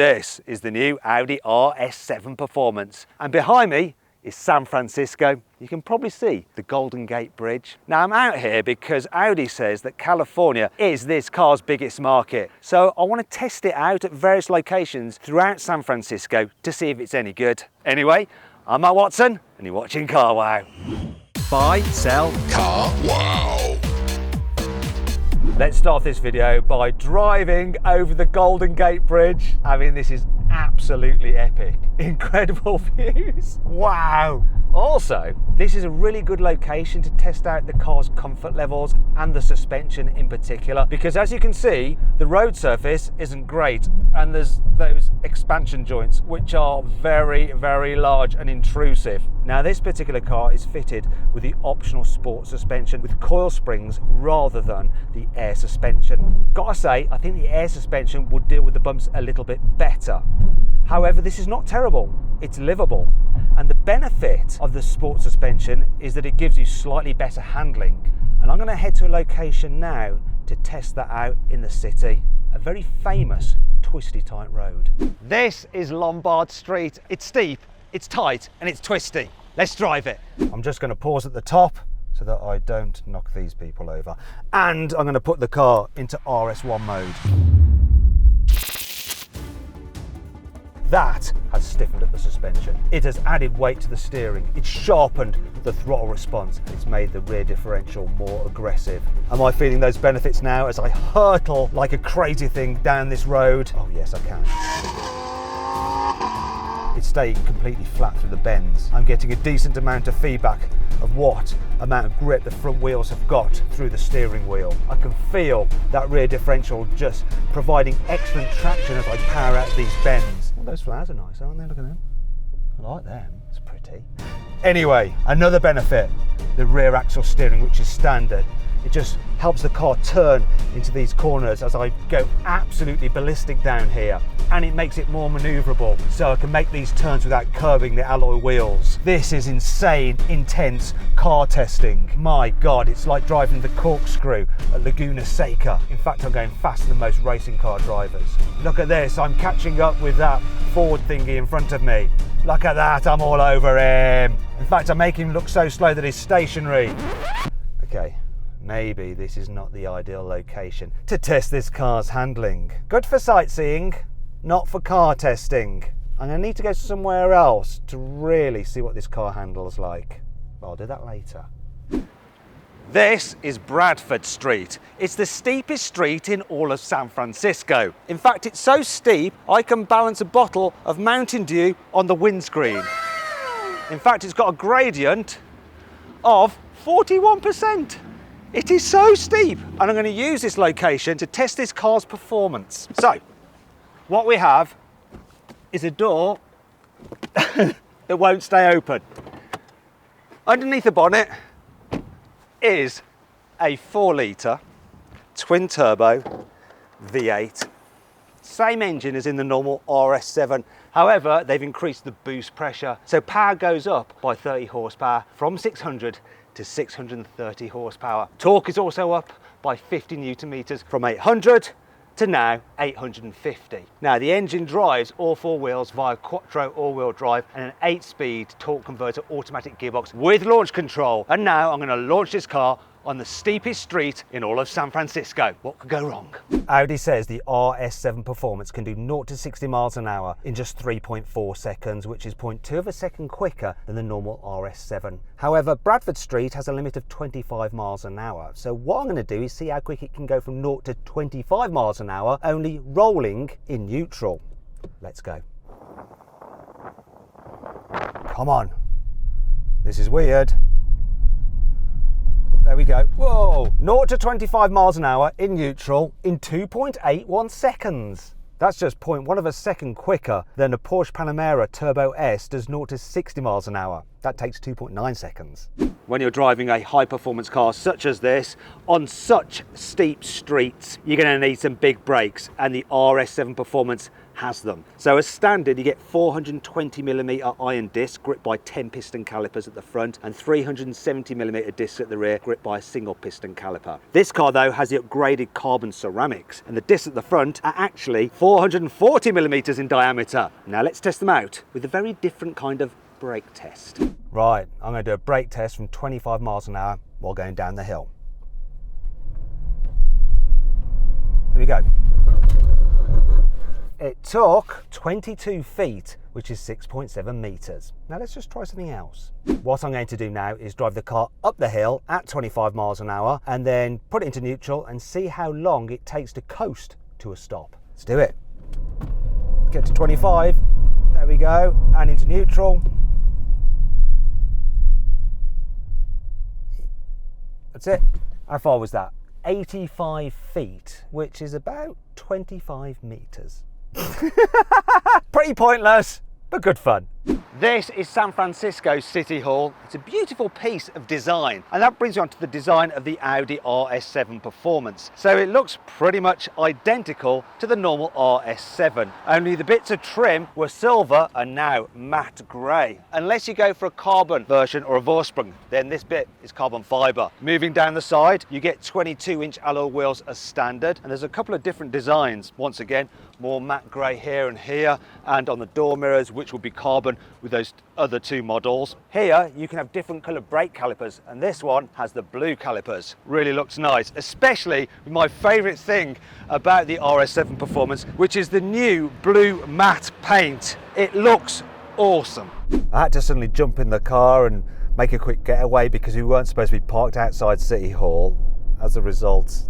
This is the new Audi RS7 Performance, and behind me is San Francisco. You can probably see the Golden Gate Bridge. Now I'm out here because Audi says that California is this car's biggest market. So I want to test it out at various locations throughout San Francisco to see if it's any good. Anyway, I'm Matt Watson and you're watching Carwow. Buy, sell, Carwow. Let's start this video by driving over the Golden Gate Bridge. I mean, this is absolutely epic. Incredible views. Wow. Also, this is a really good location to test out the car's comfort levels and the suspension in particular, because as you can see, the road surface isn't great and there's those expansion joints which are very, very large and intrusive. Now this particular car is fitted with the optional sport suspension with coil springs rather than the air suspension. Gotta say, I think the air suspension would deal with the bumps a little bit better. However, this is not terrible, it's livable. And the benefit of the sport suspension is that it gives you slightly better handling. And I'm going to head to a location now to test that out in the city. A very famous twisty tight road. This is Lombard Street. It's steep, it's tight, and it's twisty. Let's drive it. I'm just going to pause at the top so that I don't knock these people over. And I'm going to put the car into RS1 mode. That has stiffened up the suspension. It has added weight to the steering. It's sharpened the throttle response. It's made the rear differential more aggressive. Am I feeling those benefits now as I hurtle like a crazy thing down this road? Oh yes, I can. It's staying completely flat through the bends. I'm getting a decent amount of feedback of what amount of grip the front wheels have got through the steering wheel. I can feel that rear differential just providing excellent traction as I power out these bends. Well, those flowers are nice, aren't they? Look at them. I like them. It's pretty. Anyway, another benefit, the rear axle steering, which is standard. It just helps the car turn into these corners as I go absolutely ballistic down here, and it makes it more maneuverable so I can make these turns without curbing the alloy wheels. This is insane, intense car testing. My God, it's like driving the corkscrew at Laguna Seca. In fact, I'm going faster than most racing car drivers. Look at this, I'm catching up with that Ford thingy in front of me. Look at that, I'm all over him. In fact, I make him look so slow that he's stationary. Okay. Maybe this is not the ideal location to test this car's handling. Good for sightseeing, not for car testing. I'm going to need to go somewhere else to really see what this car handles like. But I'll do that later. This is Bradford Street. It's the steepest street in all of San Francisco. In fact, it's so steep, I can balance a bottle of Mountain Dew on the windscreen. In fact, it's got a gradient of 41%. It is so steep, and I'm going to use this location to test this car's performance. So, what we have is a door that won't stay open. Underneath the bonnet is a 4-litre twin turbo V8. Same engine as in the normal RS7. However, they've increased the boost pressure, so power goes up by 30 horsepower from 600 to 630 horsepower. Torque is also up by 50 newton meters from 800 to now 850. Now the engine drives all four wheels via quattro all-wheel drive and an 8-speed torque converter automatic gearbox with launch control. And now I'm going to launch this car on the steepest street in all of San Francisco. What could go wrong? Audi says the RS7 Performance can do 0 to 60 miles an hour in just 3.4 seconds, which is 0.2 of a second quicker than the normal RS7. However, Bradford Street has a limit of 25 miles an hour. So what I'm going to do is see how quick it can go from 0 to 25 miles an hour, only rolling in neutral. Let's go. Come on. This is weird. There we go. Whoa! 0 to 25 miles an hour in neutral in 2.81 seconds. That's just 0.1 of a second quicker than a Porsche Panamera Turbo S does 0 to 60 miles an hour. That takes 2.9 seconds. When you're driving a high-performance car such as this, on such steep streets, you're going to need some big brakes, and the RS7 Performance has them. So as standard, you get 420mm iron disc gripped by 10 piston calipers at the front and 370mm discs at the rear gripped by a single piston caliper. This car though has the upgraded carbon ceramics, and the discs at the front are actually 440mm in diameter. Now let's test them out with a very different kind of brake test. Right, I'm going to do a brake test from 25 miles an hour while going down the hill. Here we go. It took 22 feet, which is 6.7 meters. Now let's just try something else. What I'm going to do now is drive the car up the hill at 25 miles an hour and then put it into neutral and see how long it takes to coast to a stop. Let's do it. Get to 25, there we go, and into neutral. That's it. How far was that? 85 feet, which is about 25 meters. Pretty pointless, but good fun. This is San Francisco City Hall. It's a beautiful piece of design, and that brings you on to the design of the Audi RS7 Performance. So it looks pretty much identical to the normal RS7, only the bits of trim were silver and now matte grey. Unless you go for a carbon version or a Vorsprung, then this bit is carbon fibre. Moving down the side, you get 22-inch alloy wheels as standard, and there's a couple of different designs. Once again, more matte grey here and here, and on the door mirrors, which will be carbon with those other two models. Here you can have different coloured brake calipers, and this one has the blue calipers. Really looks nice, especially with my favourite thing about the RS7 Performance, which is the new blue matte paint. It looks awesome. I had to suddenly jump in the car and make a quick getaway because we weren't supposed to be parked outside City Hall. As a result,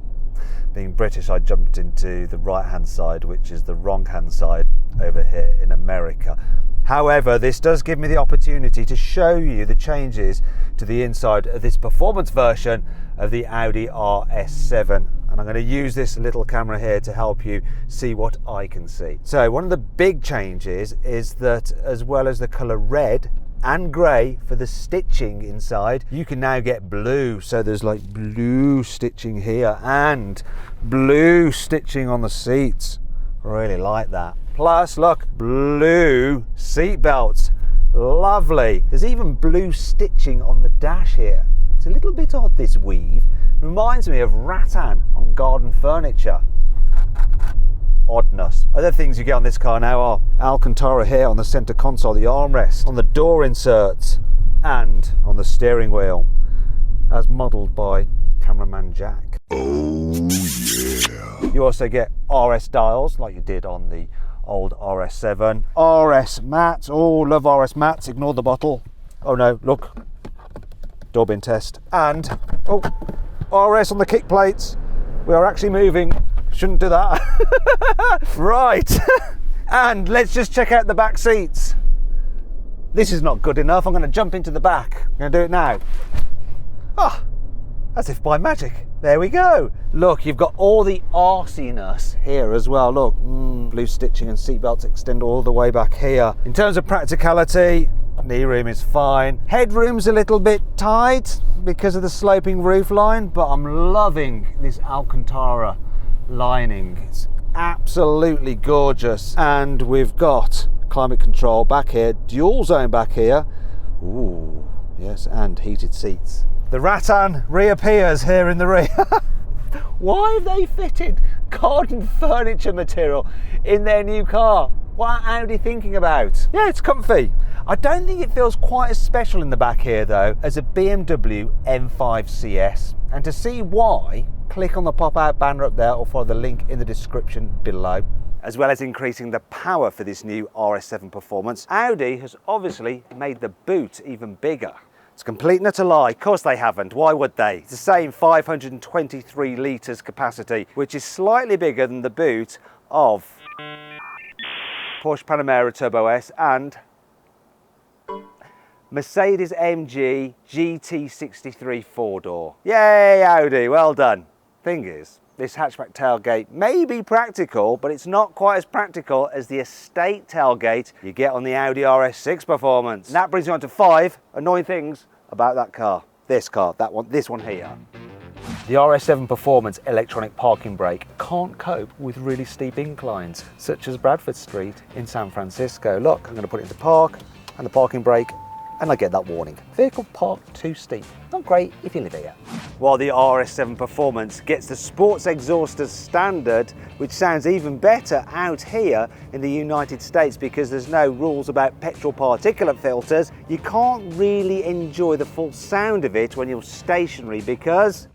being British, I jumped into the right-hand side, which is the wrong-hand side over here in America. However, this does give me the opportunity to show you the changes to the inside of this performance version of the Audi RS7. And I'm going to use this little camera here to help you see what I can see. So one of the big changes is that as well as the colour red and grey for the stitching inside, you can now get blue. So there's like blue stitching here and blue stitching on the seats. Really like that. Plus, look, blue seat belts. Lovely. There's even blue stitching on the dash here. It's a little bit odd, this weave. Reminds me of rattan on garden furniture. Oddness. Other things you get on this car now are Alcantara here on the centre console, the armrest, on the door inserts, and on the steering wheel, as modelled by cameraman Jack. Oh yeah. You also get RS dials like you did on the old RS7. RS mats. Oh, love RS mats. Ignore the bottle. Oh no, look. Door bin test. And, oh, RS on the kick plates. We are actually moving. Shouldn't do that. Right. And let's just check out the back seats. This is not good enough. I'm going to jump into the back. I'm going to do it now. Oh, as if by magic. There we go. Look, you've got all the arsiness here as well. Look, blue stitching and seatbelts extend all the way back here. In terms of practicality, knee room is fine. Headroom's a little bit tight because of the sloping roof line, but I'm loving this Alcantara lining. It's absolutely gorgeous. And we've got climate control back here, dual zone back here. Ooh, yes, and heated seats. The rattan reappears here in the rear. Why have they fitted garden furniture material in their new car? What are Audi thinking about? Yeah, it's comfy. I don't think it feels quite as special in the back here though as a BMW M5 CS. And to see why, click on the pop-out banner up there or follow the link in the description below. As well as increasing the power for this new RS7 Performance, Audi has obviously made the boot even bigger. It's a complete and utter lie. Of course they haven't. Why would they? It's the same 523 litres capacity, which is slightly bigger than the boot of Porsche Panamera Turbo S and Mercedes-AMG GT63 4-door. Yay, Audi, well done. Thing is, this hatchback tailgate may be practical, but it's not quite as practical as the estate tailgate you get on the Audi RS6 Performance. And that brings me on to 5 annoying things about that car. This car, that one, this one here. The RS7 Performance electronic parking brake can't cope with really steep inclines, such as Bradford Street in San Francisco. Look, I'm going to put it into park and the parking brake, and I get that warning. Vehicle parked too steep. Not great if you live here. While the RS7 Performance gets the sports exhaust as standard, which sounds even better out here in the United States because there's no rules about petrol particulate filters, you can't really enjoy the full sound of it when you're stationary because,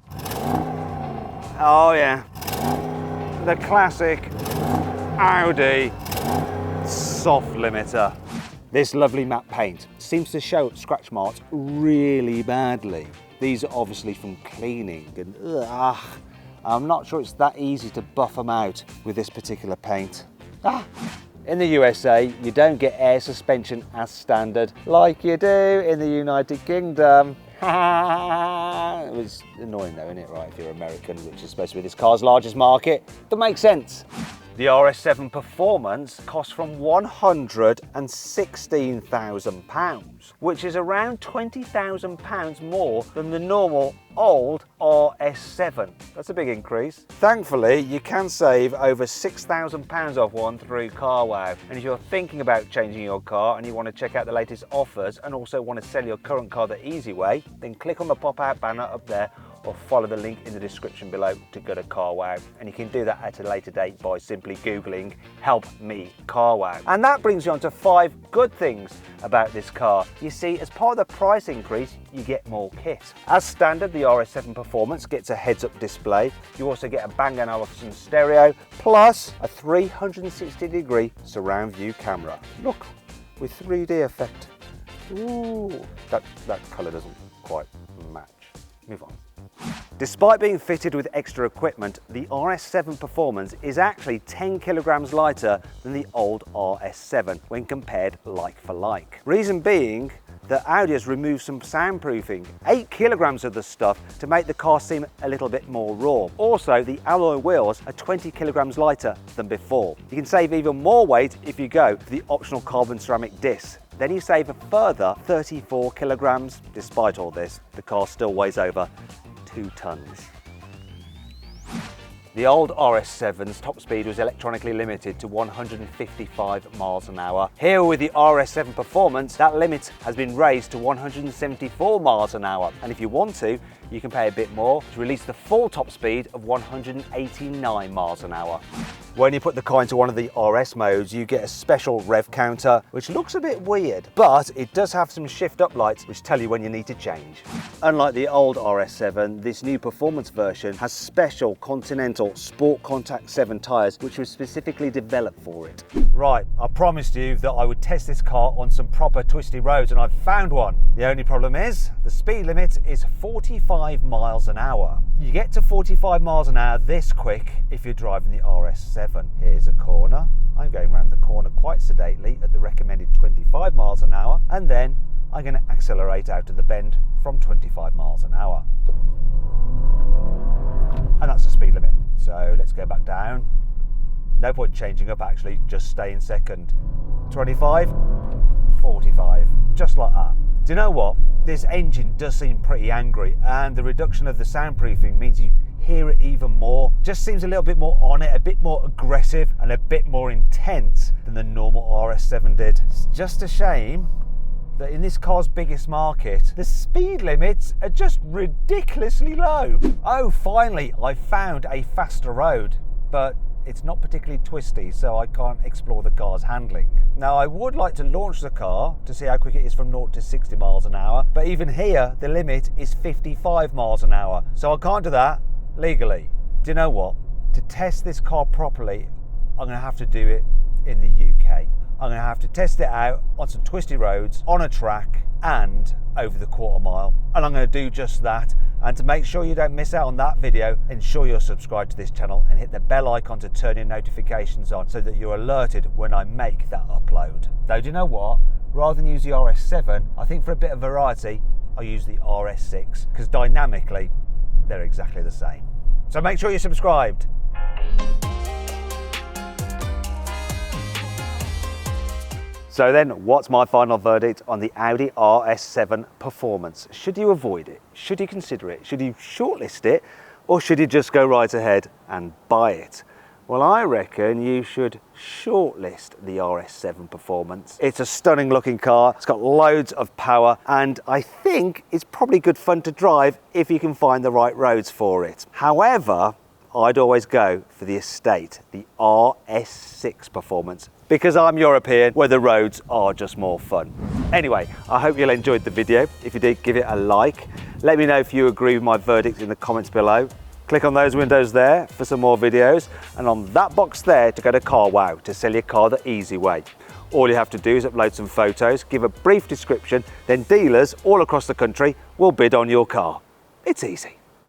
oh yeah, the classic Audi soft limiter. This lovely matte paint seems to show scratch marks really badly. These are obviously from cleaning, and I'm not sure it's that easy to buff them out with this particular paint. In the USA, you don't get air suspension as standard like you do in the United Kingdom. It was annoying though, isn't it, right, if you're American, which is supposed to be this car's largest market. That makes sense. The RS7 Performance costs from £116,000, which is around £20,000 more than the normal old RS7. That's a big increase. Thankfully, you can save over £6,000 off one through carwow. And if you're thinking about changing your car and you want to check out the latest offers and also want to sell your current car the easy way, then click on the pop-out banner up there or follow the link in the description below to go to carwow. And you can do that at a later date by simply Googling "Help Me Carwow." And that brings you on to 5 good things about this car. You see, as part of the price increase, you get more kit. As standard, the RS7 Performance gets a heads-up display. You also get a Bang & Olufsen stereo, plus a 360-degree surround view camera. Look, with 3D effect. Ooh, that colour doesn't quite match. Move on. Despite being fitted with extra equipment, the RS7 Performance is actually 10 kilograms lighter than the old RS7 when compared like for like. Reason being that Audi has removed some soundproofing, 8 kilograms of the stuff to make the car seem a little bit more raw. Also, the alloy wheels are 20 kilograms lighter than before. You can save even more weight if you go for the optional carbon ceramic disc. Then you save a further 34 kilograms. Despite all this, the car still weighs over 2 tons. The old RS7's top speed was electronically limited to 155 miles an hour. Here with the RS7 Performance, that limit has been raised to 174 miles an hour. And if you want to, you can pay a bit more to release the full top speed of 189 miles an hour. When you put the car into one of the RS modes, you get a special Rev Counter, which looks a bit weird, but it does have some shift up lights which tell you when you need to change. Unlike the old RS7, this new Performance version has special Continental Sport Contact 7 tyres, which were specifically developed for it. Right, I promised you that I would test this car on some proper twisty roads, and I've found one. The only problem is, the speed limit is 45 miles an hour. You get to 45 miles an hour this quick if you're driving the RS7. Here's a corner. I'm going around the corner quite sedately at the recommended 25 miles an hour, and then I'm going to accelerate out of the bend from 25 miles an hour. And that's the speed limit. So let's go back down. No point changing up actually, just stay in second. 25, 45, just like that. Do you know what? This engine does seem pretty angry, and the reduction of the soundproofing means you hear it even more. Just seems a little bit more on it, a bit more aggressive and a bit more intense than the normal RS7 did. It's just a shame that in this car's biggest market, the speed limits are just ridiculously low. Oh, finally, I found a faster road, but it's not particularly twisty, so I can't explore the car's handling. Now, I would like to launch the car to see how quick it is from 0 to 60 miles an hour, but even here, the limit is 55 miles an hour, so I can't do that legally. Do you know what? To test this car properly, I'm going to have to do it in the UK. I'm going to have to test it out on some twisty roads, on a track, and over the quarter mile. And I'm going to do just that. And to make sure you don't miss out on that video, ensure you're subscribed to this channel and hit the bell icon to turn your notifications on so that you're alerted when I make that upload. Though, do you know what? Rather than use the RS7, I think for a bit of variety, I'll use the RS6, because dynamically, they're exactly the same. So make sure you're subscribed. So then, what's my final verdict on the Audi RS7 Performance? Should you avoid it? Should you consider it? Should you shortlist it? Or should you just go right ahead and buy it? Well, I reckon you should shortlist the RS7 Performance. It's a stunning looking car, it's got loads of power, and I think it's probably good fun to drive if you can find the right roads for it. However, I'd always go for the estate, the RS6 Performance, because I'm European where the roads are just more fun. Anyway, I hope you enjoyed the video. If you did, give it a like. Let me know if you agree with my verdict in the comments below. Click on those windows there for some more videos, and on that box there to go to Carwow to sell your car the easy way. All you have to do is upload some photos, give a brief description, then dealers all across the country will bid on your car. It's easy.